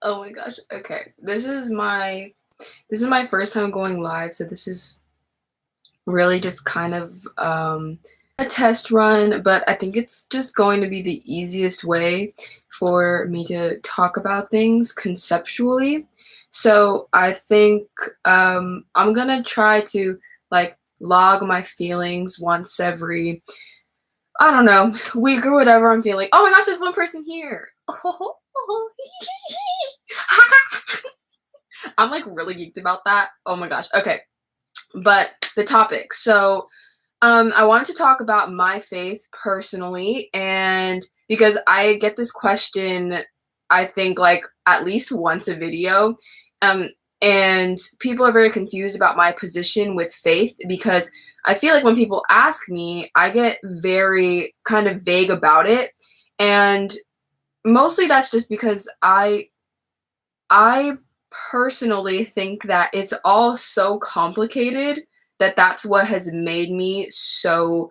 Oh my gosh. Okay. This is my first time going live, so this is really just kind of a test run, but I think it's just going to be the easiest way for me to talk about things conceptually. So I think I'm gonna try to like log my feelings once every, I don't know, week or whatever I'm feeling. Oh my gosh, there's one person here. I'm like really geeked about that. Oh my gosh. Okay. But the topic. So I wanted to talk about my faith personally, and because I get this question, I think like at least once a video, um, and people are very confused about my position with faith because I feel like when people ask me, I get very kind of vague about it, and mostly that's just because I personally think that it's all so complicated that that's what has made me so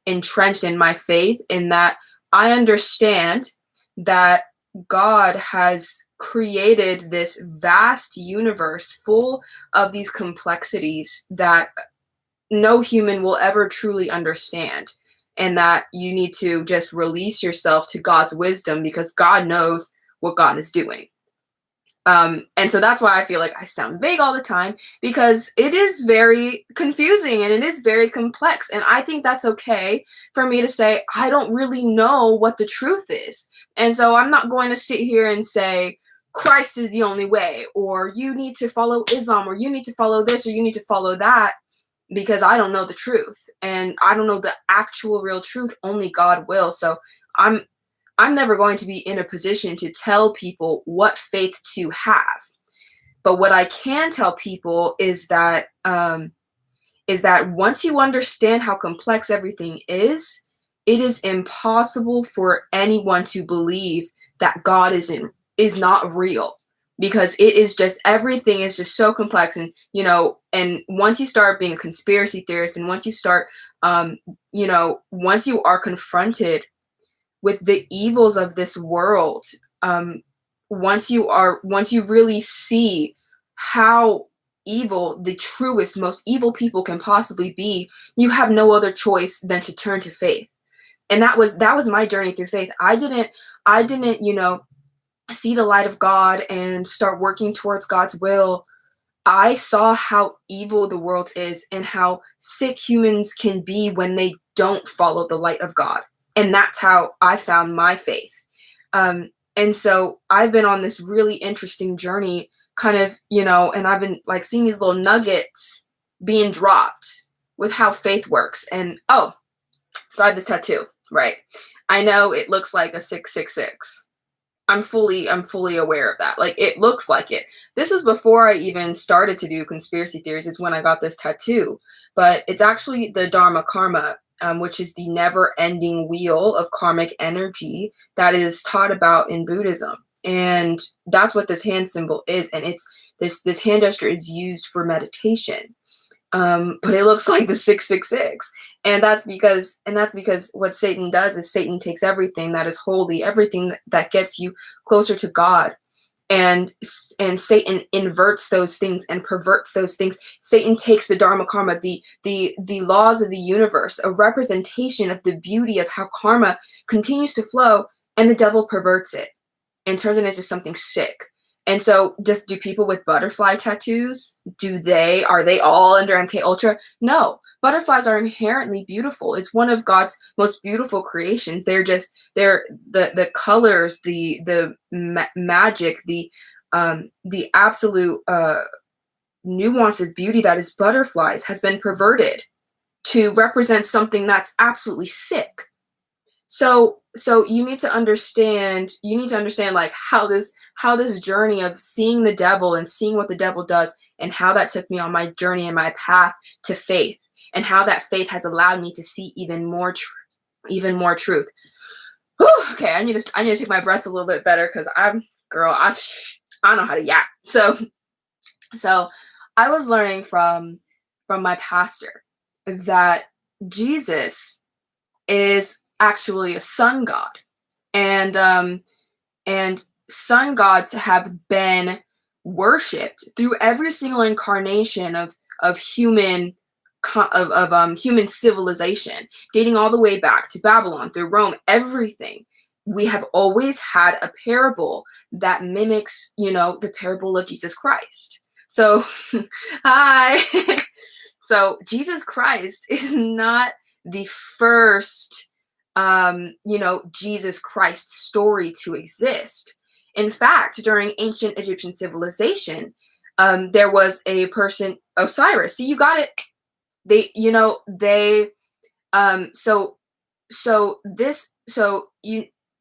entrenched in my faith, in that I understand that God has created this vast universe full of these complexities that no human will ever truly understand, and that you need to just release yourself to God's wisdom because God knows what God is doing. And so that's why I feel like I sound vague all the time, because it is very confusing and it is very complex. And I think that's okay for me to say, I don't really know what the truth is. And so I'm not going to sit here and say, Christ is the only way, or you need to follow Islam, or you need to follow this, or you need to follow that, because I don't know the truth. And I don't know the actual real truth. Only God will. So I'm I'm never going to be in a position to tell people what faith to have. But what I can tell people is that once you understand how complex everything is, it is impossible for anyone to believe that God is not real, because it is just, everything is just so complex. And and once you start being a conspiracy theorist, and once you start once you are confronted with the evils of this world, once you really see how evil the truest, most evil people can possibly be, you have no other choice than to turn to faith. And that was my journey through faith. I didn't see the light of God and start working towards God's will. I saw how evil the world is and how sick humans can be when they don't follow the light of God. And that's how I found my faith. And so I've been on this really interesting journey, kind of, and I've been like seeing these little nuggets being dropped with how faith works. And oh, so I have this tattoo, right? I know it looks like a 666. I'm fully aware of that. Like, it looks like it. This was before I even started to do conspiracy theories. It's when I got this tattoo. But it's actually the Dharma Karma, which is the never-ending wheel of karmic energy that is taught about in Buddhism. And that's what this hand symbol is. And it's this hand gesture is used for meditation. But it looks like the 666. And that's because what Satan does is Satan takes everything that is holy, everything that gets you closer to God, and Satan inverts those things and perverts those things. Satan takes the Dharma Karma, the laws of the universe, a representation of the beauty of how karma continues to flow, and the devil perverts it and turns it into something sick. And so, just do people with butterfly tattoos, are they all under MK Ultra? No. Butterflies are inherently beautiful. It's one of God's most beautiful creations. They're the colors, the magic, the absolute nuance of beauty that is butterflies has been perverted to represent something that's absolutely sick. So you need to understand like how this journey of seeing the devil and seeing what the devil does, and how that took me on my journey and my path to faith, and how that faith has allowed me to see even more truth. Whew, okay, I need to take my breaths a little bit better, because I don't know how to yak. So I was learning from my pastor that Jesus is actually a sun god. And sun gods have been worshipped through every single incarnation of human human civilization, dating all the way back to Babylon, through Rome, everything. We have always had a parable that mimics, the parable of Jesus Christ. So, hi. So Jesus Christ is not the first, Jesus Christ story to exist. In fact, during ancient Egyptian civilization, there was a person, Osiris. See, you got it.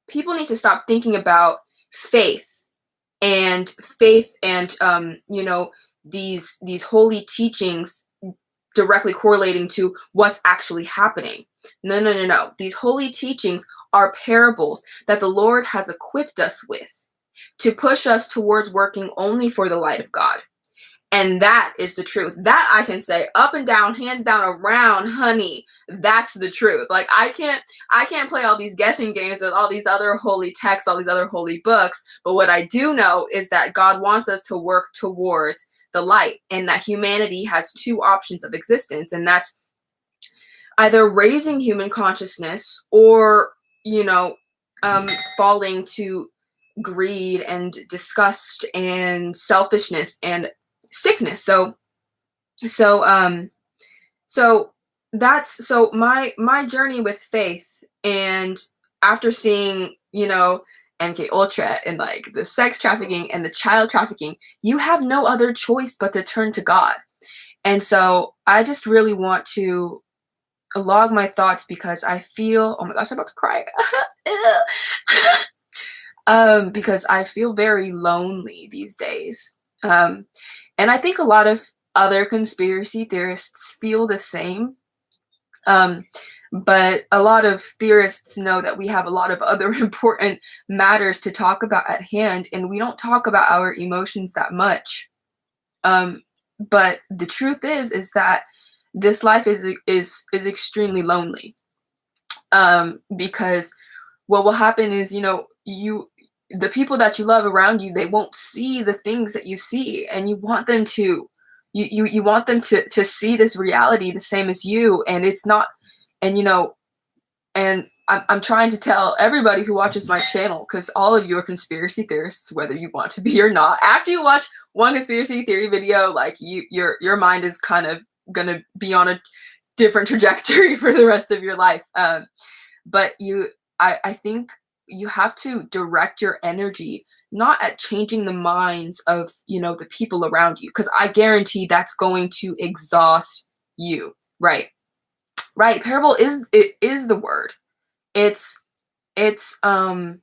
People need to stop thinking about faith and these holy teachings directly correlating to what's actually happening. No. These holy teachings are parables that the Lord has equipped us with to push us towards working only for the light of God. And that is the truth. That I can say up and down, hands down, around, honey. That's the truth. Like I can't play all these guessing games with all these other holy texts, all these other holy books. But what I do know is that God wants us to work towards the light, and that humanity has two options of existence, and that's either raising human consciousness or falling to greed and disgust and selfishness and sickness. So my journey with faith, and after seeing MK Ultra and like the sex trafficking and the child trafficking, you have no other choice but to turn to God. And so I just really want to log my thoughts, because I feel, oh my gosh, I'm about to cry. Because I feel very lonely these days. And I think a lot of other conspiracy theorists feel the same. But a lot of theorists know that we have a lot of other important matters to talk about at hand, and we don't talk about our emotions that much. But the truth is that this life is extremely lonely. Because what will happen is, the people that you love around you, they won't see the things that you see, and you want them to. You want them to see this reality the same as you, and it's not. And I'm trying to tell everybody who watches my channel, because all of you are conspiracy theorists, whether you want to be or not. After you watch one conspiracy theory video, like your mind is kind of gonna be on a different trajectory for the rest of your life. But I think you have to direct your energy not at changing the minds of the people around you, because I guarantee that's going to exhaust you. Right. Parable is the word. It's and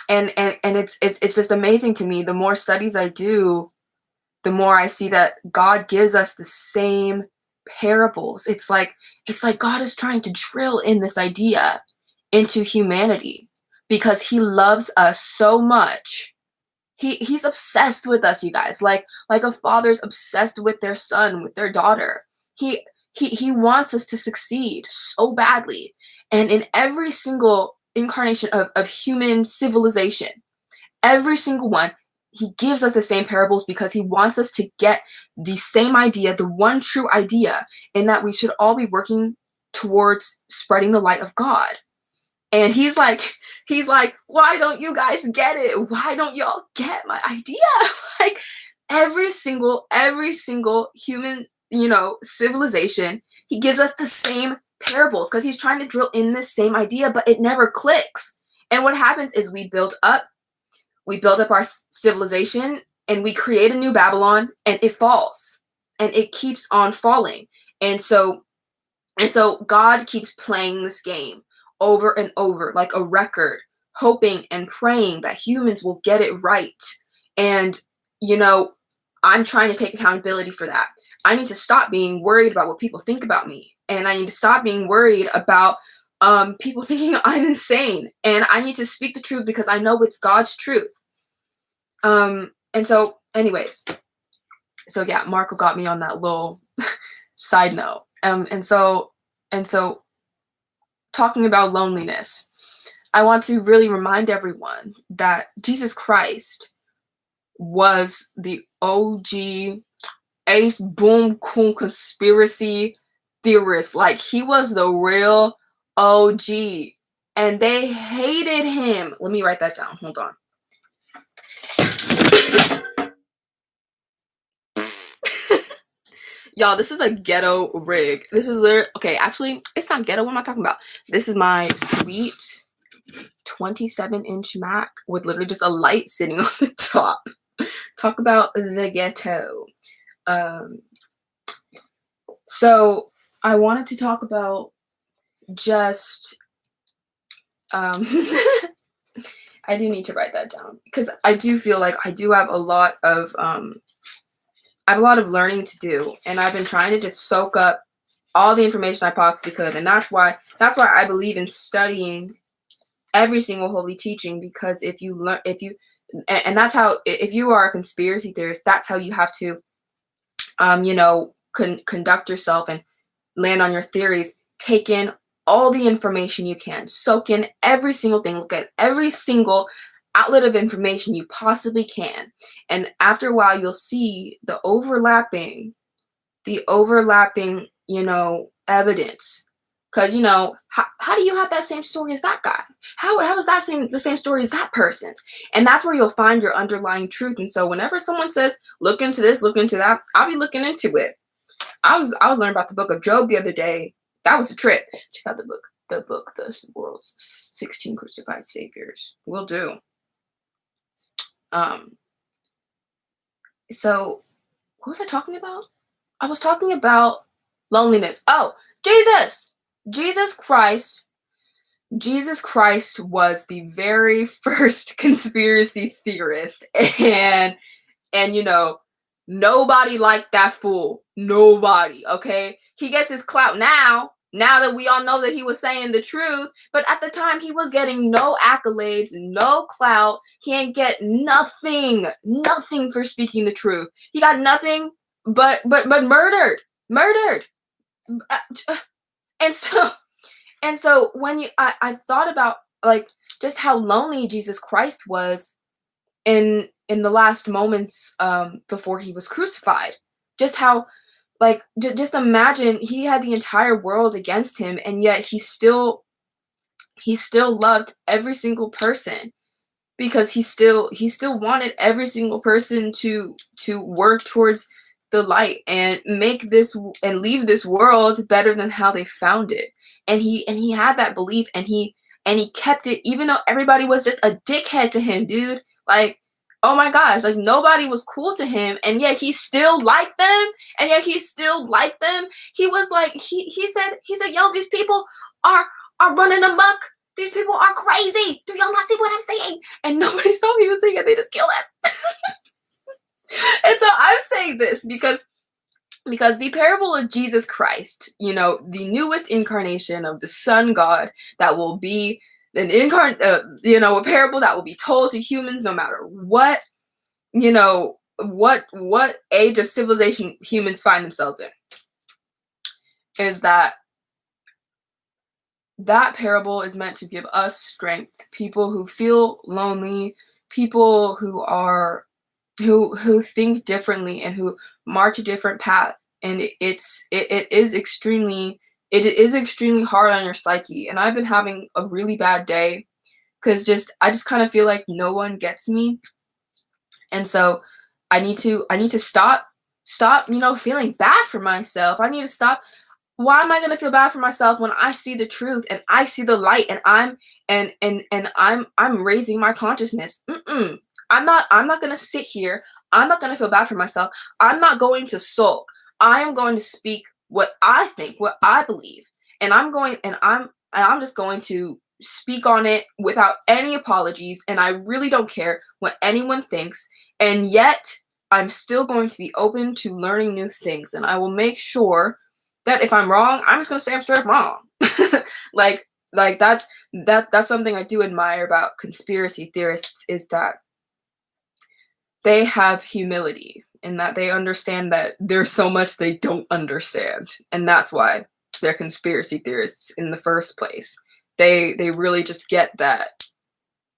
it's just amazing to me. The more studies I do, the more I see that God gives us the same parables. It's like God is trying to drill in this idea into humanity, because he loves us so much. He's obsessed with us, you guys. Like a father's obsessed with their son, with their daughter. He wants us to succeed so badly. And in every single incarnation of human civilization, every single one, he gives us the same parables, because he wants us to get the same idea, the one true idea, in that we should all be working towards spreading the light of God. And he's like, why don't you guys get it? Why don't y'all get my idea? Like every single human, civilization, he gives us the same parables, because he's trying to drill in this same idea, but it never clicks. And what happens is we build up our civilization, and we create a new Babylon, and it falls, and it keeps on falling. And so God keeps playing this game over and over, like a record, hoping and praying that humans will get it right. And I'm trying to take accountability for that. I need to stop being worried about what people think about me, and I need to stop being worried about people thinking I'm insane. And I need to speak the truth, because I know it's God's truth. And so, anyways, so yeah, Marco got me on that little side note. And so, talking about loneliness, I want to really remind everyone that Jesus Christ was the OG ace boom cool conspiracy theorist. Like, he was the real OG, and they hated him. Let me write that down. Hold on. Y'all, this is a ghetto rig. This is literally, okay, actually, it's not ghetto. What am I talking about? This is my sweet 27-inch Mac with literally just a light sitting on the top. Talk about the ghetto. So I wanted to talk about just, I do need to write that down, because I do feel like I do have a lot of, I have a lot of learning to do, and I've been trying to just soak up all the information I possibly could. And that's why I believe in studying every single holy teaching, because if you learn, and that's how, if you are a conspiracy theorist, that's how you have to, conduct yourself and land on your theories. Take in all the information you can, soak in every single thing, look at every single outlet of information you possibly can. And after a while, you'll see the overlapping, evidence. Because, how do you have that same story as that guy? How is that the same story as that person's? And that's where you'll find your underlying truth. And so whenever someone says, look into this, look into that, I'll be looking into it. I was learning about the book of Job the other day. That was a trip. Check out the book, The World's 16 Crucified Saviors. Will do. So what was I talking about? I was talking about loneliness. Oh, Jesus Christ was the very first conspiracy theorist, and nobody liked that fool. Nobody, okay? He gets his clout now that we all know that he was saying the truth, but at the time he was getting no accolades, no clout. He ain't get nothing for speaking the truth. He got nothing but murdered. And so when I thought about, like, just how lonely Jesus Christ was in the last moments before he was crucified. Just how, like, just imagine, he had the entire world against him, and yet he still loved every single person, because he still wanted every single person to work towards the light and leave this world better than how they found it. And he had that belief, and he kept it, even though everybody was just a dickhead to him, dude. Like, oh my gosh, like, nobody was cool to him, and yet he still liked them. He was like, he said, yo, these people are running amok. These people are crazy. Do y'all not see what I'm saying? And nobody saw what he was saying, and they just killed him. And so I'm saying this because the parable of Jesus Christ, the newest incarnation of the Son God, that will be a parable that will be told to humans no matter what, what age of civilization humans find themselves in, is that parable is meant to give us strength, people who feel lonely, people who think differently and who march a different path. And it is extremely hard on your psyche. And I've been having a really bad day, because I just kind of feel like no one gets me. And so I need to stop feeling bad for myself. I need to stop. Why am I going to feel bad for myself when I see the truth and I see the light, and I'm raising my consciousness? I'm not going to sit here. I'm not going to feel bad for myself. I'm not going to sulk. I am going to speak what I think, what I believe. And I'm just going to speak on it without any apologies. And I really don't care what anyone thinks. And yet I'm still going to be open to learning new things. And I will make sure that if I'm wrong, I'm just going to say I'm straight up wrong. like that's something I do admire about conspiracy theorists, is that they have humility, in that they understand that there's so much they don't understand. And that's why they're conspiracy theorists in the first place. they really just get that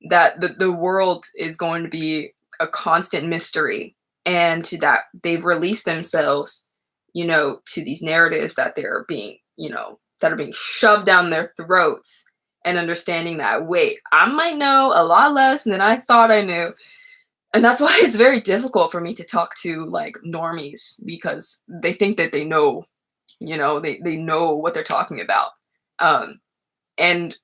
the world is going to be a constant mystery, and to that they've released themselves, to these narratives that they're being, that are being shoved down their throats, and understanding that, wait, I might know a lot less than I thought I knew. And that's why it's very difficult for me to talk to like normies, because they think that they know, they know what they're talking about. And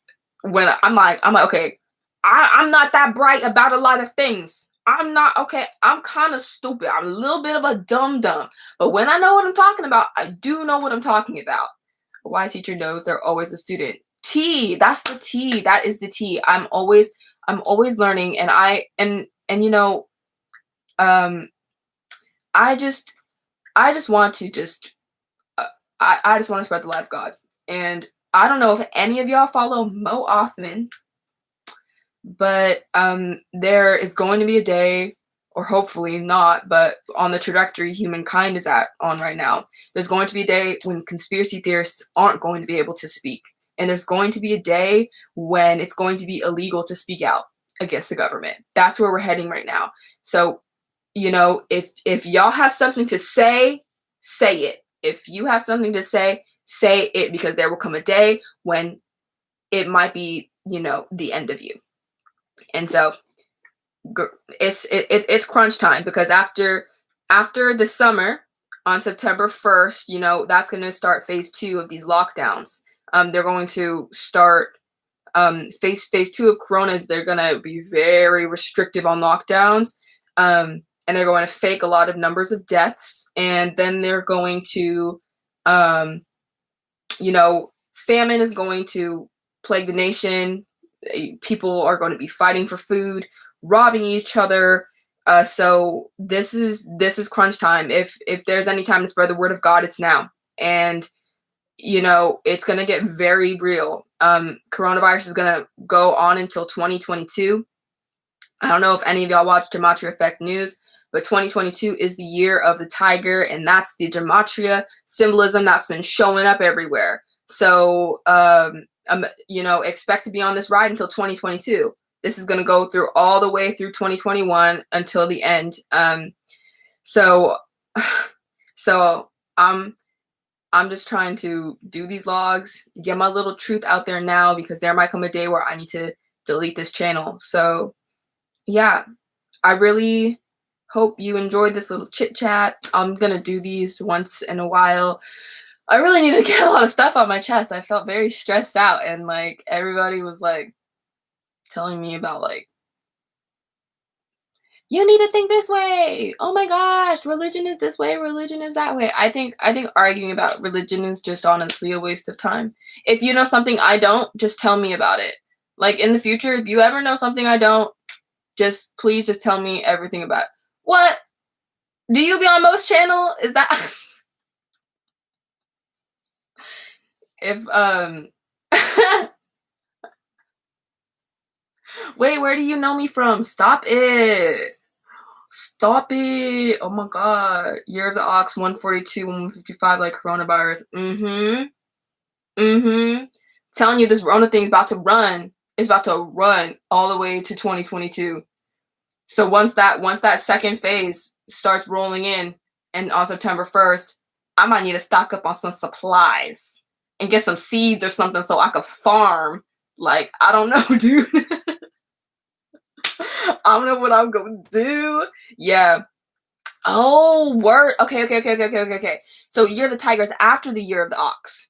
when I'm like, okay, I'm not that bright about a lot of things. I'm not, okay, I'm kind of stupid. I'm a little bit of a dum-dum. But when I know what I'm talking about, I do know what I'm talking about. A wise teacher knows they're always a student. T, that's the T. That is the T. I'm always learning, and I just want to I just want to spread the light of God. And I don't know if any of y'all follow Mo Othman, but there is going to be a day, or hopefully not, but on the trajectory humankind is on right now, there's going to be a day when conspiracy theorists aren't going to be able to speak. And there's going to be a day when it's going to be illegal to speak out against the government. That's where we're heading right now. So, if y'all have something to say, say it. If you have something to say it, because there will come a day when it might be, the end of you. And so it's crunch time, because after the summer, on September 1st, that's going to start phase 2 of these lockdowns. They're going to start phase 2 of coronas. They're going to be very restrictive on lockdowns. And they're going to fake a lot of numbers of deaths. And then they're going to, famine is going to plague the nation. People are going to be fighting for food, robbing each other. So this is crunch time. If there's any time to spread the word of God, it's now. And it's going to get very real. Coronavirus is going to go on until 2022. I don't know if any of y'all watch Gematria Effect News, but 2022 is the year of the tiger, and that's the Gematria symbolism that's been showing up everywhere. So, expect to be on this ride until 2022. This is going to go through all the way through 2021 until the end. So I'm just trying to do these logs, get my little truth out there now, because there might come a day where I need to delete this channel. So yeah, I really hope you enjoyed this little chit chat. I'm going to do these once in a while. I really need to get a lot of stuff on my chest. I felt very stressed out, and like everybody was like telling me about like, you need to think this way. Oh my gosh, religion is this way, religion is that way. I think arguing about religion is just honestly a waste of time. If you know something I don't, just tell me about it. Like in the future, if you ever know something I don't, please just tell me everything about it. What? Do you be on Mo's channel? Is that if wait, where do you know me from? Stop it. Stop it. Oh my god. Year of the Ox 142, 155, like coronavirus. Telling you, this Rona thing's about to run. It's about to run all the way to 2022. So once that second phase starts rolling in, and on September 1st, I might need to stock up on some supplies and get some seeds or something so I could farm. Like, I don't know, dude. I don't know what I'm going to do. Yeah. Oh, word. Okay. So Year of the Tiger is after the Year of the Ox.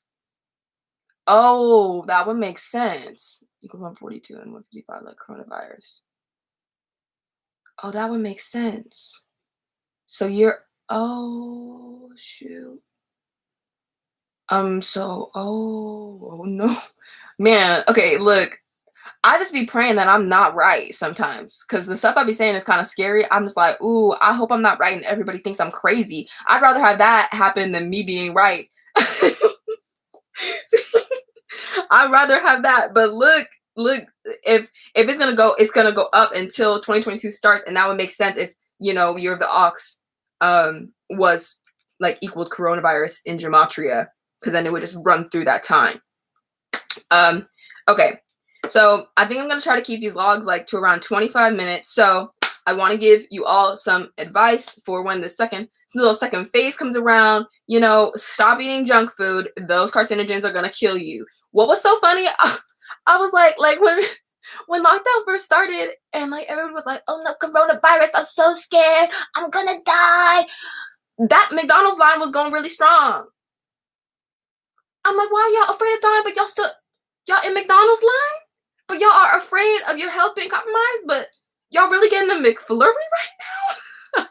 Oh, that would make sense. Equal 142 and 155, like coronavirus. Oh, that would make sense. So oh, shoot. Oh no. Man, okay, look. I just be praying that I'm not right sometimes, because the stuff I be saying is kind of scary. I'm just like, ooh, I hope I'm not right and everybody thinks I'm crazy. I'd rather have that happen than me being right. I'd rather have that. But look, if it's gonna go, it's gonna go up until 2022 starts, and that would make sense if, Year of the Ox was like equaled coronavirus in Gematria, because then it would just run through that time. Okay, so I think I'm going to try to keep these vlogs like to around 25 minutes. So I want to give you all some advice for when the little second phase comes around. You know, stop eating junk food. Those carcinogens are going to kill you. What was so funny? I was like when lockdown first started and like everyone was like, oh no, coronavirus, I'm so scared, I'm gonna die. That McDonald's line was going really strong. I'm like, why y'all afraid of dying, but y'all in McDonald's line? But y'all are afraid of your health being compromised, but y'all really getting a McFlurry right now?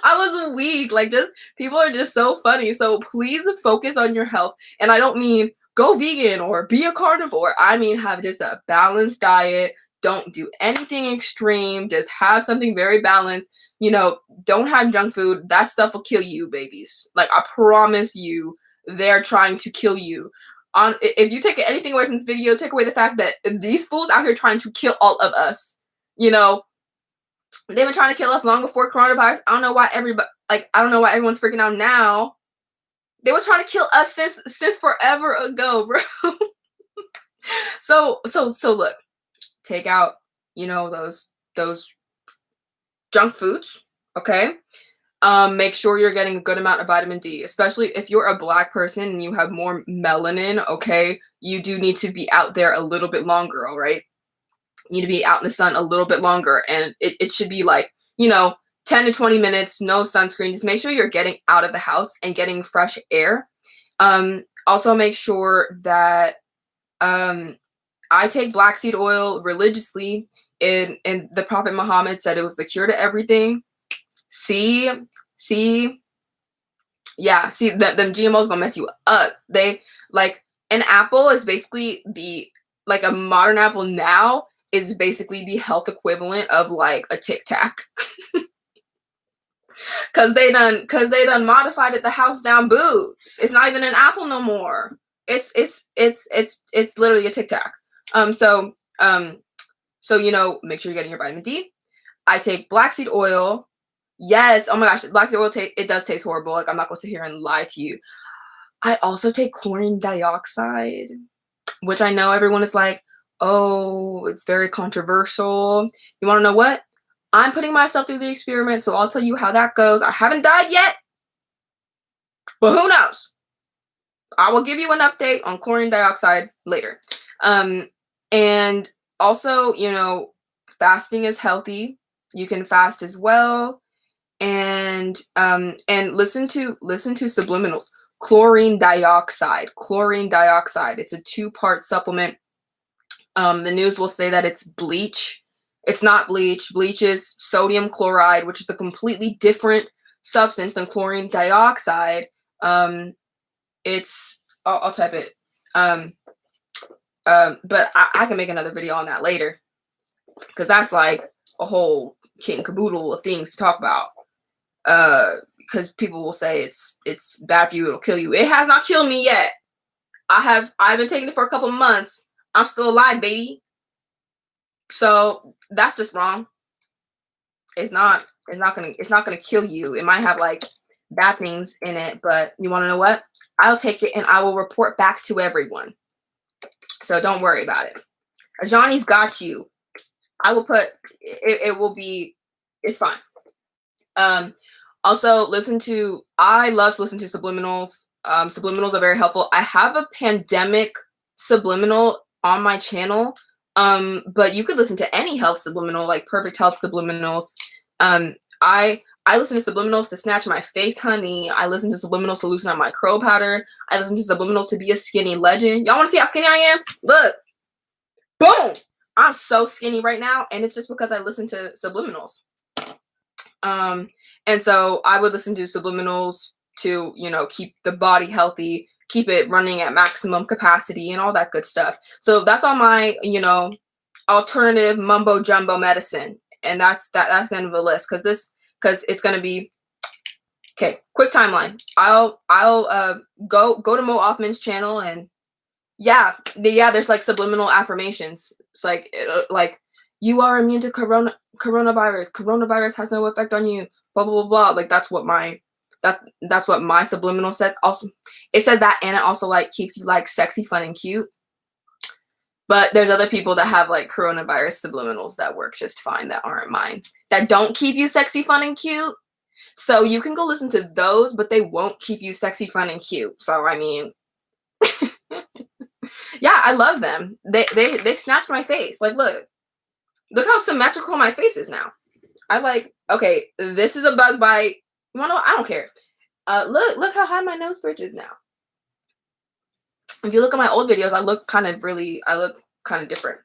I was weak. Like, just people are just so funny. So please focus on your health. And I don't mean go vegan or be a carnivore. I mean have just a balanced diet. Don't do anything extreme. Just have something very balanced. You know, don't have junk food. That stuff will kill you, babies. Like, I promise you, they're trying to kill you. If you take anything away from this video, take away the fact that these fools out here trying to kill all of us. You know, they've been trying to kill us long before coronavirus. I don't know why everyone's freaking out now. They was trying to kill us since forever ago, bro. So look, take out, you know, those junk foods, okay? Make sure you're getting a good amount of vitamin D, especially if you're a Black person and you have more melanin, okay? You do need to be out there a little bit longer, all right? You need to be out in the sun a little bit longer, and it should be like, you know, 10 to 20 minutes, no sunscreen. Just make sure you're getting out of the house and getting fresh air. Also make sure that I take black seed oil religiously, and the Prophet Muhammad said it was the cure to everything. Them GMOs gonna mess you up. They, like, an apple is basically a modern apple now is basically the health equivalent of like a Tic Tac. Cause they done modified it the house down boots. It's not even an apple no more. It's literally a Tic Tac. So you know, make sure you're getting your vitamin D. I take black seed oil. Yes, oh my gosh, black seed oil it does taste horrible. Like, I'm not gonna sit here and lie to you. I also take chlorine dioxide, which I know everyone is like, oh, it's very controversial. You want to know what? I'm putting myself through the experiment, so I'll tell you how that goes. I haven't died yet, but who knows? I will give you an update on chlorine dioxide later. And also, you know, fasting is healthy. You can fast as well. And listen to subliminals. Chlorine dioxide. It's a 2-part supplement. The news will say that it's bleach. It's not bleach. Bleach is sodium chloride, which is a completely different substance than chlorine dioxide. I'll type it. But I can make another video on that later, because that's like a whole kit and caboodle of things to talk about. Because people will say it's bad for you, it'll kill you. It has not killed me yet. I've been taking it for a couple months. I'm still alive, baby. So that's just wrong. It's not gonna kill you. It might have like bad things in it, but you want to know what? I'll take it and I will report back to everyone. So don't worry about it. Johnny's got you. I will put it will be, it's fine. Also, I love to listen to subliminals. Subliminals are very helpful. I have a pandemic subliminal on my channel, but you could listen to any health subliminal, like Perfect Health subliminals. I listen to subliminals to snatch my face, honey. I listen to subliminals to loosen up my curl powder. I listen to subliminals to be a skinny legend. Y'all want to see how skinny I am? Look. Boom! I'm so skinny right now, and it's just because I listen to subliminals. And so I would listen to subliminals to, you know, keep the body healthy, keep it running at maximum capacity and all that good stuff. So that's all my, you know, alternative mumbo jumbo medicine. And that's the end of the list, because it's going to be, okay, quick timeline. I'll go to Mo Offman's channel, and there's like subliminal affirmations. It's like you are immune to coronavirus. Coronavirus has no effect on you. Blah blah blah blah. Like that's what my subliminal says. Also, it says that, and it also like keeps you like sexy, fun, and cute. But there's other people that have like coronavirus subliminals that work just fine, that aren't mine, that don't keep you sexy, fun, and cute. So you can go listen to those, but they won't keep you sexy, fun, and cute. So I mean, yeah, I love them. They snatched my face. Like, look how symmetrical my face is now. I like, okay, this is a bug bite. You wanna know what? I don't care. Look how high my nose bridge is now. If you look at my old videos, I look kind of different.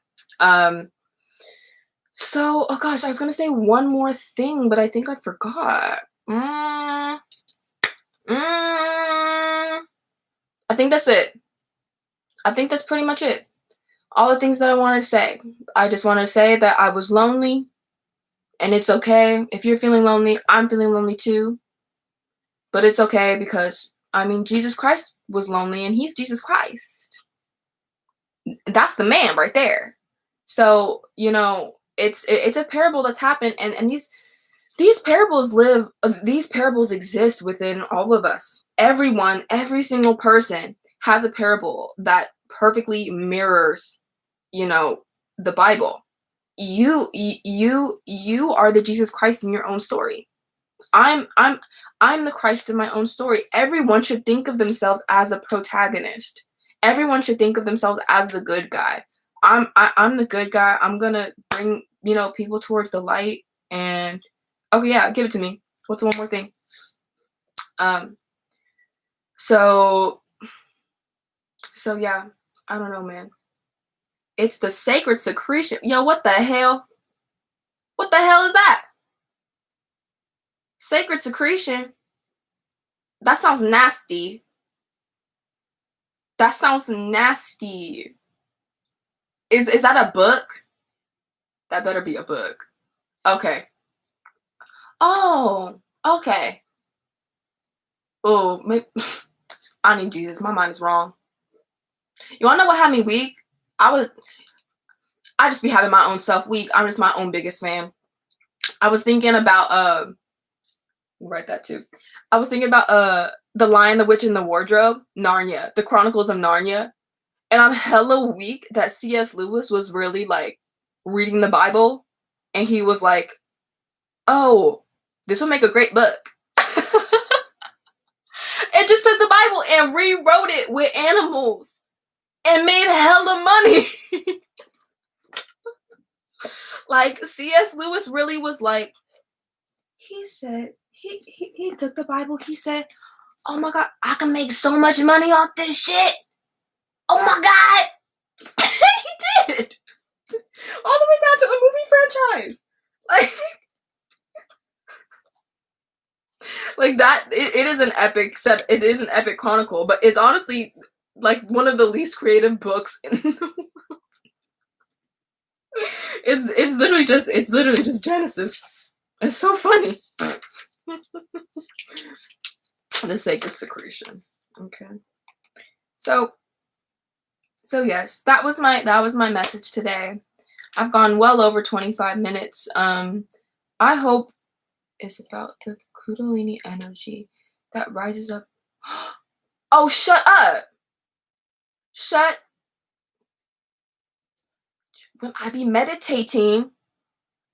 So, oh gosh, I was gonna say one more thing, but I think I forgot. I think that's it. I think that's pretty much it. All the things that I wanted to say. I just want to say that I was lonely, and it's okay. If you're feeling lonely, I'm feeling lonely too. But it's okay because, I mean, Jesus Christ was lonely, and he's Jesus Christ. That's the man right there. So, you know, it's a parable that's happened, and these parables exist within all of us. Everyone, every single person has a parable that perfectly mirrors, you know, the Bible. You are the Jesus Christ in your own story. I'm the Christ in my own story. Everyone should think of themselves as a protagonist. Everyone should think of themselves as the good guy. I'm the good guy. I'm gonna bring, you know, people towards the light. And okay, yeah, give it to me. What's one more thing? So yeah, I don't know, man. It's the sacred secretion. Yo, what the hell? What the hell is that? Sacred secretion? That sounds nasty. That sounds nasty. Is that a book? That better be a book. Okay. Oh, okay. Oh, maybe I need Jesus. My mind is wrong. You wanna know what had me weak? I just be having my own self weak. I'm just my own biggest fan. I was thinking about write that too. I was thinking about The Lion, the Witch, and the Wardrobe, Narnia, the Chronicles of Narnia. And I'm hella weak that C.S. Lewis was really like reading the Bible, and he was like, oh, this will make a great book. And just took the Bible and rewrote it with animals and made hella money. Like, C.S. Lewis really was like, he said, he took the Bible, he said, oh my God, I can make so much money off this shit. Oh my God. He did. All the way down to a movie franchise. Like that, it is an epic set. It is an epic chronicle, but it's honestly like one of the least creative books in the world. It's literally just Genesis. It's so funny. The sacred secretion. Okay. So yes, that was my message today. I've gone well over 25 minutes. I hope it's about the Kundalini energy that rises up. Oh, shut up. When I be meditating,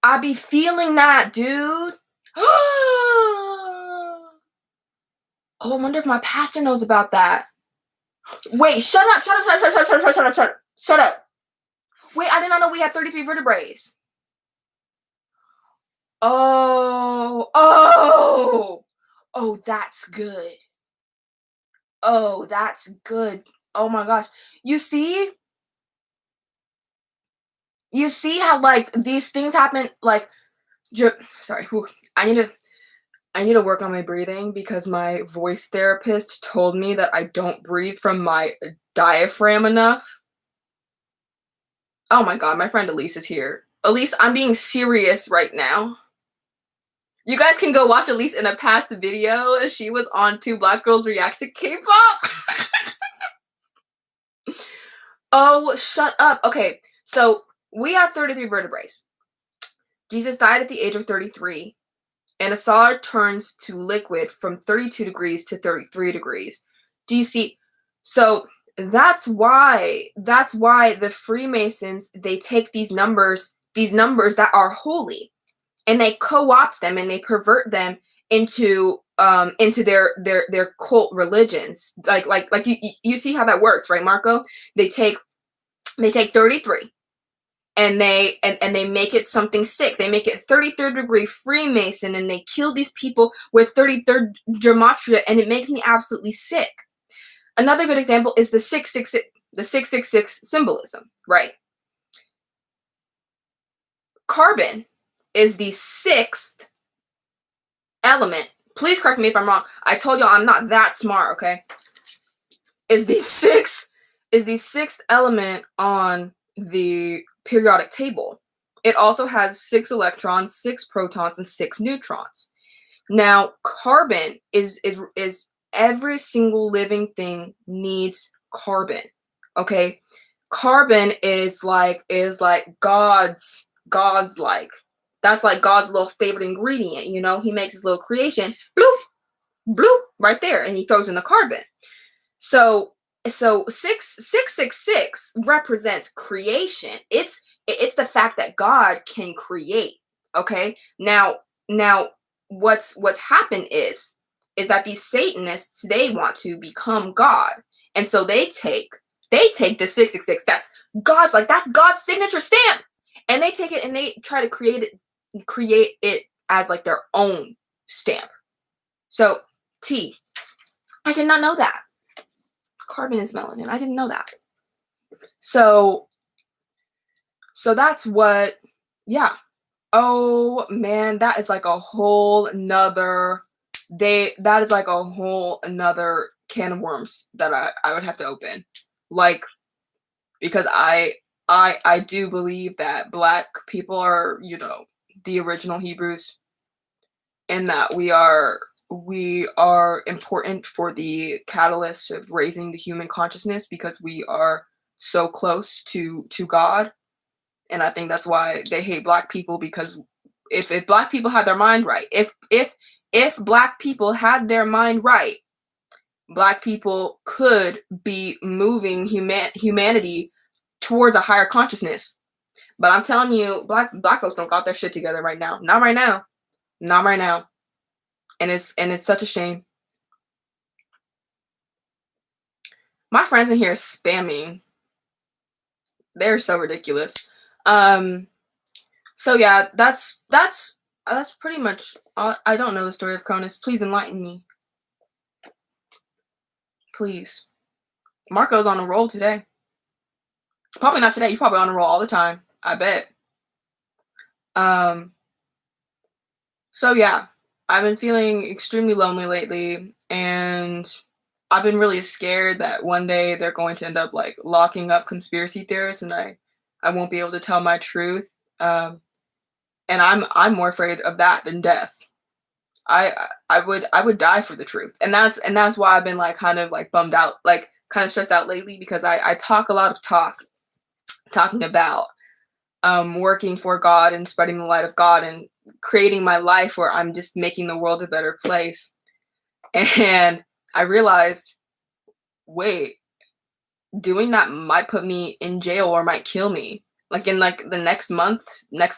I be feeling that, dude. Oh, I wonder if my pastor knows about that. Wait, shut up. Wait, I did not know we had 33 vertebrae. Oh, that's good. Oh, that's good. Oh my gosh. You see how like these things happen, like, sorry, I need to work on my breathing because my voice therapist told me that I don't breathe from my diaphragm enough. Oh my God, my friend Elise is here. Elise, I'm being serious right now. You guys can go watch Elise in a past video. She was on Two Black Girls React to K-pop. Oh, shut up. Okay, so we have 33 vertebrae. Jesus died at the age of 33, and a solid turns to liquid from 32 degrees to 33 degrees. Do you see? So That's why the Freemasons, they take these numbers that are holy, and they co-opt them and they pervert them into their cult religions. Like you see how that works, right, Marco? They take 33 and they make it something sick. They make it 33rd degree Freemason, and they kill these people with 33rd gematria, and it makes me absolutely sick. Another good example is the 666 symbolism, right? Carbon is the sixth element. Please correct me if I'm wrong. I told y'all I'm not that smart, okay? Is the sixth element on the periodic table. It also has 6 electrons, 6 protons, and 6 neutrons. Now, carbon is every single living thing needs carbon. Okay? Carbon is like God's like. That's like God's little favorite ingredient, you know? He makes his little creation, bloop, bloop, right there, and he throws in the carbon. So 666 represents creation. It's the fact that God can create. Okay? Now what's happened is that these Satanists, they want to become God. And so they take the 666. That's God's signature stamp. And they take it and they try to create it as like their own stamp. So T, I did not know that. Carbon is melanin. I didn't know that. So that's what, yeah. Oh man, that is like a whole nother can of worms that I would have to open. Like, because I do believe that Black people are, you know, the original Hebrews, and that we are important for the catalyst of raising the human consciousness, because we are so close to God. And I think that's why they hate Black people, because if Black people had their mind right, if Black people had their mind right, Black people could be moving humanity towards a higher consciousness. But I'm telling you, Black folks don't got their shit together right now. Not right now. Not right now. And it's such a shame. My friends in here are spamming. They're so ridiculous. So yeah, that's pretty much all. I don't know the story of Cronus. Please enlighten me. Please. Marco's on a roll today. Probably not today. You're probably on a roll all the time, I bet. So yeah, I've been feeling extremely lonely lately, and I've been really scared that one day they're going to end up like locking up conspiracy theorists, and I won't be able to tell my truth. And I'm more afraid of that than death. I would die for the truth, and that's why I've been like kind of like bummed out, like kind of stressed out lately, because I talk a lot of talking about working for God and spreading the light of God and creating my life where I'm just making the world a better place. And I realized, wait, doing that might put me in jail or might kill me. Like in like the next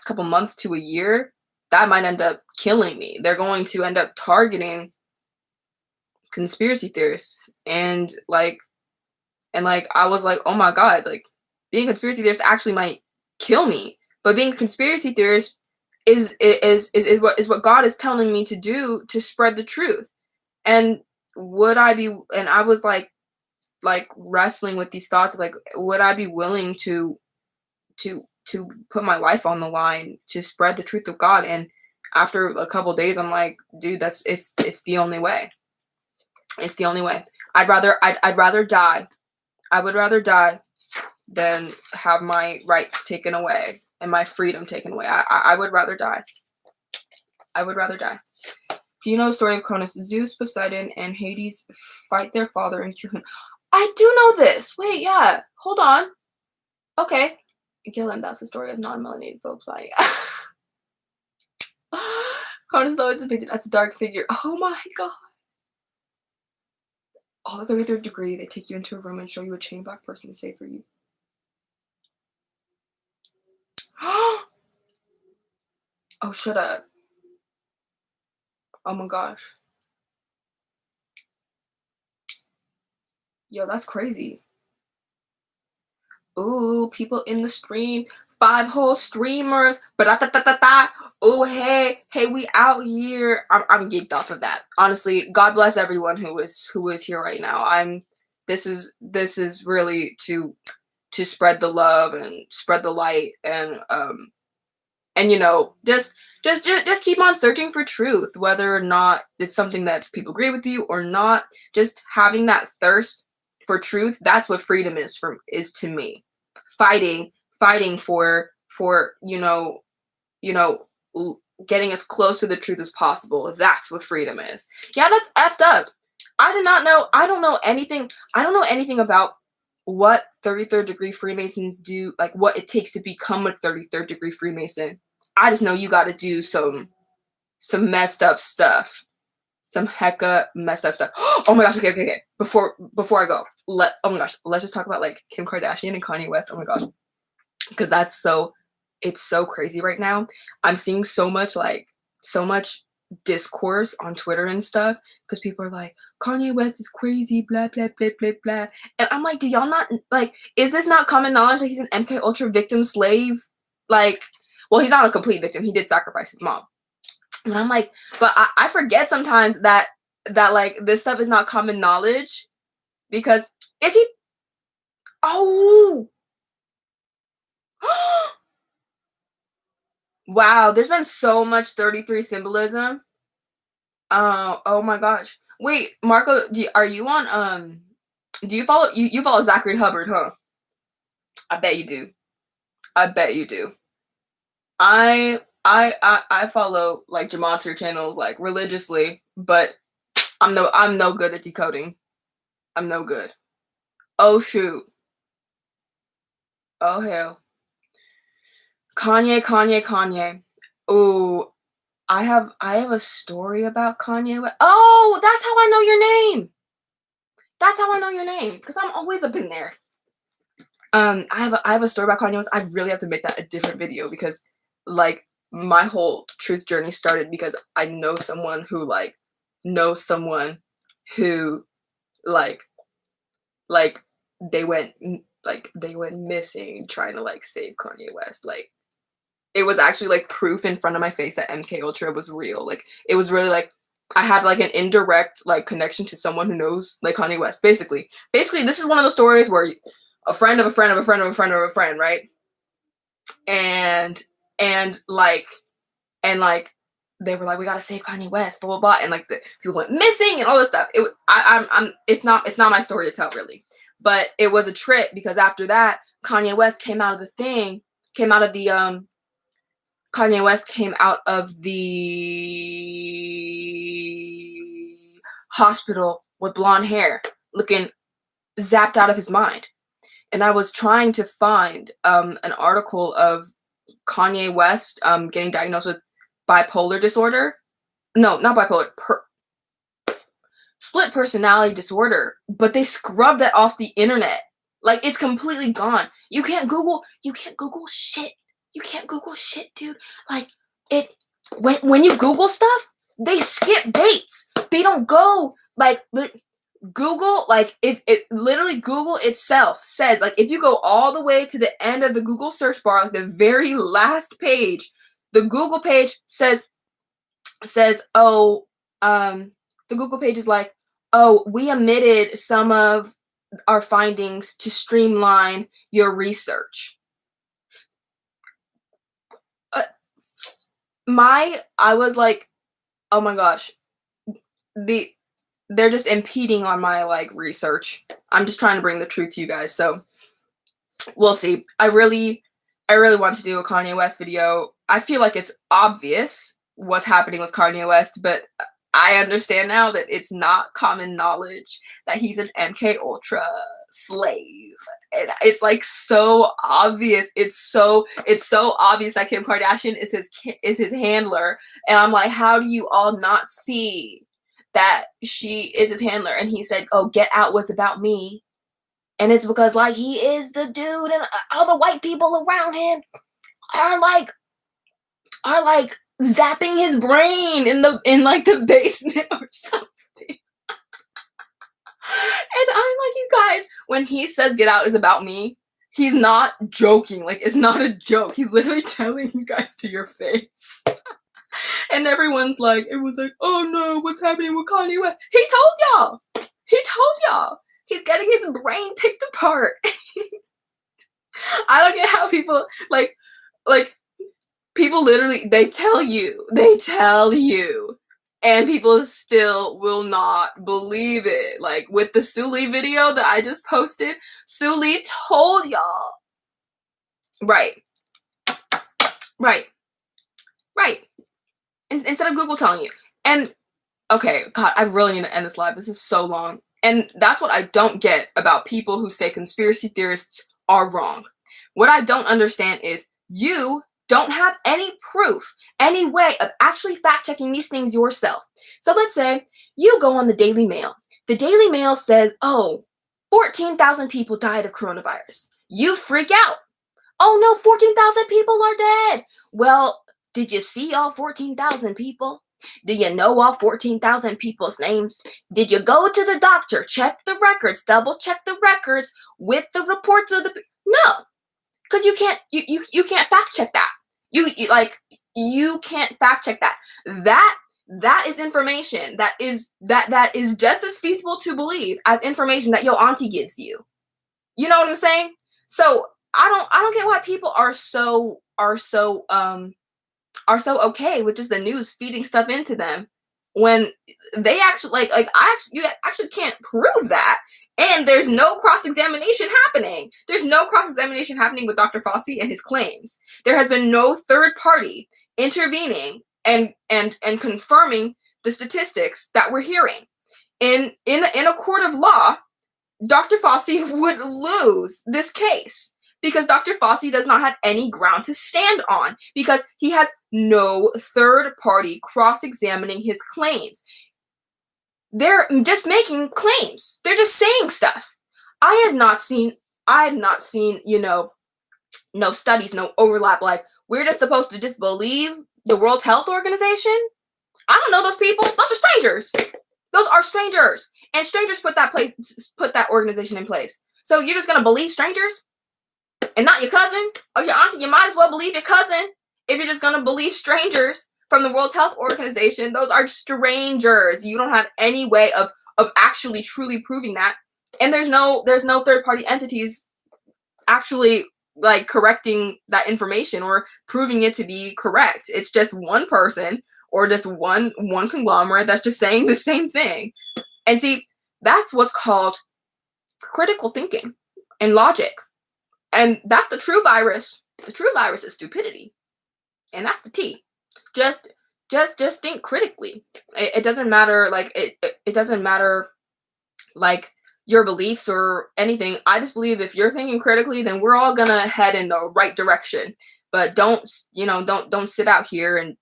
couple months to a year, that might end up killing me. They're going to end up targeting conspiracy theorists. And I was like, oh my God, like being a conspiracy theorist actually might kill me. But being a conspiracy theorist is what God is telling me to do, to spread the truth. And I was like wrestling with these thoughts, like, would I be willing to put my life on the line to spread the truth of God? And after a couple of days, I'm like, dude, it's the only way. It's the only way. I'd rather die. I would rather die than have my rights taken away and my freedom taken away. I would rather die. I would rather die. Do you know the story of Cronus? Zeus, Poseidon, and Hades fight their father and cure him. I do know this. Wait, yeah. Hold on. Okay. Kill him. That's the story of non-melanated folks fighting. Cronus, though, it's depicted as a dark figure. Oh my God. Oh, the 33rd degree, they take you into a room and show you a chain black person to say for you. Oh, shut up. Oh my gosh. Yo, that's crazy. Ooh, people in the stream. 5 whole streamers. Ba-da-da-da-da-da. Ooh, hey, we out here. I'm geeked off of that. Honestly, God bless everyone who is here right now. This is really to spread the love and spread the light, and you know, just keep on searching for truth, whether or not it's something that people agree with you or not. Just having that thirst for truth, that's what freedom is to me. Fighting for getting as close to the truth as possible. That's what freedom is. Yeah, that's effed up. I don't know anything about what 33rd degree Freemasons do, like what it takes to become a 33rd degree Freemason. I just know you got to do some messed up stuff. Some hecka messed up stuff. Oh my gosh, okay. Before I go, oh my gosh, let's just talk about like Kim Kardashian and Kanye West. Oh my gosh. Because it's so crazy right now. I'm seeing so much discourse on Twitter and stuff, because people are like, Kanye West is crazy, blah blah blah blah blah. And I'm like, do y'all not, like, is this not common knowledge that he's an MK Ultra victim slave? Like, well, he's not a complete victim. He did sacrifice his mom. And I'm like, but I forget sometimes that like this stuff is not common knowledge, because is he? Oh, wow. There's been so much 33 symbolism. Oh my gosh. Wait, Marco, are you on do you follow Zachary Hubbard, huh? I bet you do. I follow like gematria channels like religiously, but I'm no good at decoding. I'm no good. Oh shoot. Oh hell. Kanye. Ooh, I have a story about Kanye. Oh, that's how I know your name. Because I'm always up in there. I have a story about Kanye West. I really have to make that a different video, because like my whole truth journey started because I know someone who like they went missing trying to like save Kanye West. Like, it was actually like proof in front of my face that MK Ultra was real. Like, it was really like I had like an indirect like connection to someone who knows like Kanye West. Basically, this is one of those stories where a friend of a friend of a friend of a friend of a friend, right? And like they were like, we gotta save Kanye West, blah blah blah, and like the people went missing and all this stuff. It's not my story to tell really, but it was a trip, because after that Kanye West came out of the hospital with blonde hair, looking zapped out of his mind. And I was trying to find an article of Kanye West getting diagnosed with bipolar disorder. No, not bipolar. Split personality disorder. But they scrubbed that off the internet. Like, it's completely gone. You can't Google shit. You can't Google shit, dude. Like, when you Google stuff, they skip dates. They don't go, like, Google, like, if it literally Google itself says, like, if you go all the way to the end of the Google search bar, like the very last page, the Google page says, oh, the Google page is like, oh, we omitted some of our findings to streamline your research. I was like, oh my gosh, they're just impeding on my like research. I'm just trying to bring the truth to you guys, so we'll see. I really want to do a Kanye West video. I feel like it's obvious what's happening with Kanye West, but I understand now that it's not common knowledge that he's an MK Ultra slave. And it's like so obvious. It's so obvious that Kim Kardashian is his handler. And I'm like, how do you all not see that she is his handler, and he said, "Oh, Get Out was about me," and it's because like he is the dude, and all the white people around him are like zapping his brain in like the basement or something. And I'm like, you guys, when he says Get Out is about me, he's not joking. Like, it's not a joke. He's literally telling you guys to your face. And everyone's like, oh no, what's happening with Kanye West? He told y'all. He's getting his brain picked apart. I don't get how people, like, people literally, they tell you, and people still will not believe it. Like, with the Suli video that I just posted, Suli told y'all. Right. Instead of Google telling you. And, okay, God, I really need to end this live. This is so long. And that's what I don't get about people who say conspiracy theorists are wrong. What I don't understand is you don't have any proof, any way of actually fact-checking these things yourself. So let's say you go on the Daily Mail. The Daily Mail says, 14,000 people died of coronavirus. You freak out. Oh no, 14,000 people are dead. Well, did you see all 14,000 people? Do you know all 14,000 people's names? Did you go to the doctor, check the records, double check the records with the reports of the... No, because you can't fact check that. You can't fact check that. That is information that is just as feasible to believe as information that your auntie gives you. You know what I'm saying? So I don't get why people are so okay with just the news feeding stuff into them when they actually you actually can't prove that. And there's no cross-examination happening. There's no cross-examination happening with Dr. Fauci and his claims. There has been no third party intervening and confirming the statistics that we're hearing. In a court of law, Dr. Fauci would lose this case because Dr. Fauci does not have any ground to stand on because he has no third party cross-examining his claims. They're just making claims. They're just saying stuff. I have not seen, no studies, no overlap. Like, we're just supposed to just believe the World Health Organization? I don't know those people. Those are strangers. Those are strangers. And strangers put that organization in place. So you're just going to believe strangers? And not your cousin? Or your auntie? You might as well believe your cousin if you're just going to believe strangers from the World Health Organization. Those are strangers. You don't have any way of actually truly proving that. And there's no third party entities actually like correcting that information or proving it to be correct. It's just one person or just one conglomerate that's just saying the same thing. And see, that's what's called critical thinking and logic. And that's the true virus. The true virus is stupidity. And that's the T. Just think critically. It doesn't matter, like, it doesn't matter, like, your beliefs or anything. I just believe if you're thinking critically, then we're all gonna head in the right direction. But don't sit out here and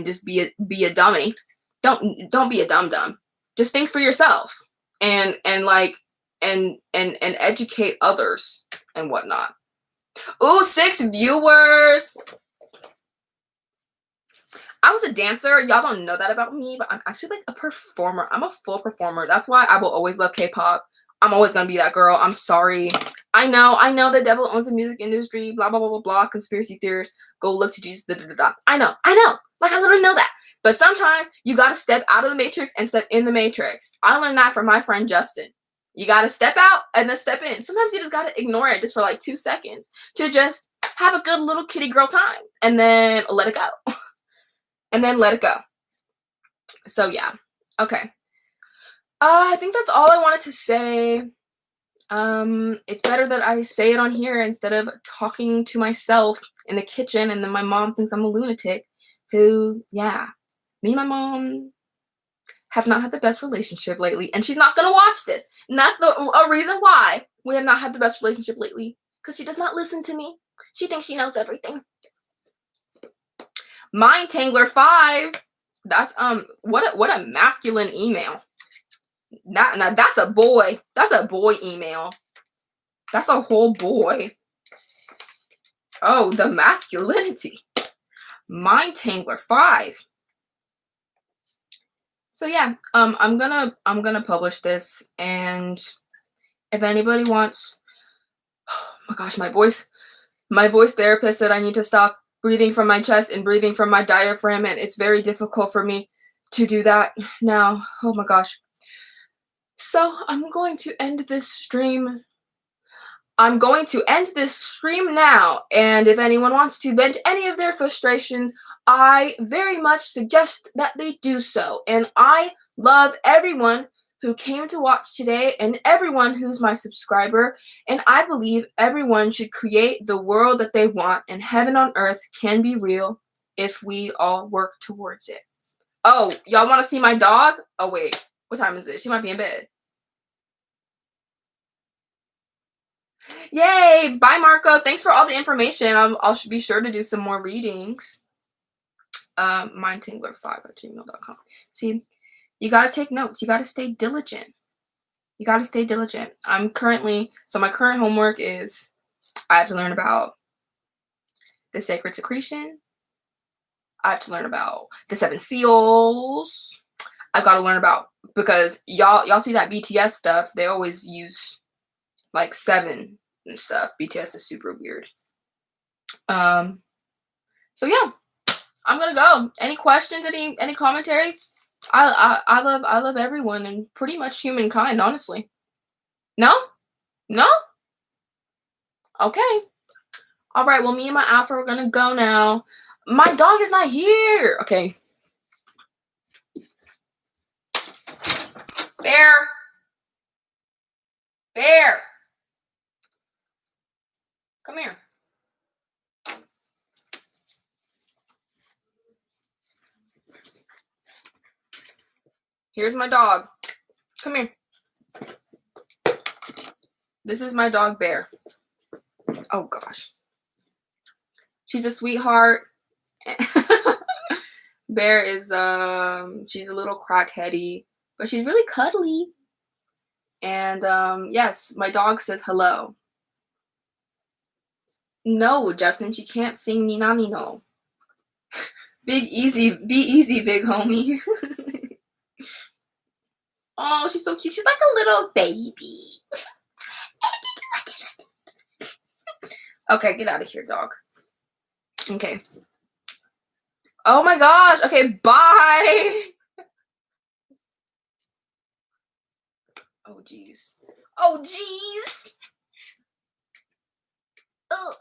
just be a dummy. Don't be a dum-dum. Just think for yourself and educate others and whatnot. Ooh, 6 viewers. I was a dancer. Y'all don't know that about me, but I'm actually like a performer. I'm a full performer. That's why I will always love K-pop. I'm always gonna be that girl. I'm sorry. I know the devil owns the music industry, blah, blah, blah, blah, blah, conspiracy theorists, go look to Jesus, da, da, da, da. I know. Like, I literally know that. But sometimes you gotta step out of the matrix and step in the matrix. I learned that from my friend Justin. You gotta step out and then step in. Sometimes you just gotta ignore it just for like 2 seconds to just have a good little kitty girl time and then let it go. And then let it go. So yeah. Okay. I think that's all I wanted to say. It's better that I say it on here instead of talking to myself in the kitchen and then my mom thinks I'm a lunatic. Who, yeah. Me and my mom have not had the best relationship lately. And she's not going to watch this. And that's a reason why we have not had the best relationship lately. Because she does not listen to me. She thinks she knows everything. Mind Tangler 5 That's what a masculine email. Now that's a boy. That's a boy email. That's a whole boy. Oh, the masculinity. Mind Tangler 5. So yeah, I'm gonna publish this, and if anybody wants, oh my gosh, my voice therapist said I need to stop breathing from my chest and breathing from my diaphragm, and it's very difficult for me to do that now. Oh my gosh. So I'm going to end this stream. I'm going to end this stream now, and if anyone wants to vent any of their frustrations, I very much suggest that they do so. And I love everyone who came to watch today and everyone who's my subscriber, and I believe everyone should create the world that they want, and heaven on earth can be real if we all work towards it. Oh, y'all want to see my dog? Oh wait, what time is it? She might be in bed. Yay! Bye, Marco. Thanks for all the information. I'll be sure to do some more readings. Mindtingler5@gmail.com. See, you gotta take notes. You gotta stay diligent. You gotta stay diligent. My current homework is I have to learn about the sacred secretion. I have to learn about the 7 seals. I've got to learn about, because y'all see that BTS stuff. They always use like 7 and stuff. BTS is super weird. So yeah, I'm gonna go. Any questions? Any commentary? I love everyone and pretty much humankind, honestly. No? Okay. All right. Well, me and my alpha are gonna go now. My dog is not here. Okay. Bear. Come here. Here's my dog. Come here. This is my dog, Bear. Oh, gosh. She's a sweetheart. Bear is, she's a little crackheady, but she's really cuddly. And, yes, my dog says hello. No, Justin, she can't sing Nina Nino. Be easy, big homie. Oh, she's so cute. She's like a little baby. Okay, get out of here, dog. Okay. Oh my gosh. Okay, bye. Oh, jeez. Oh, jeez. Ugh.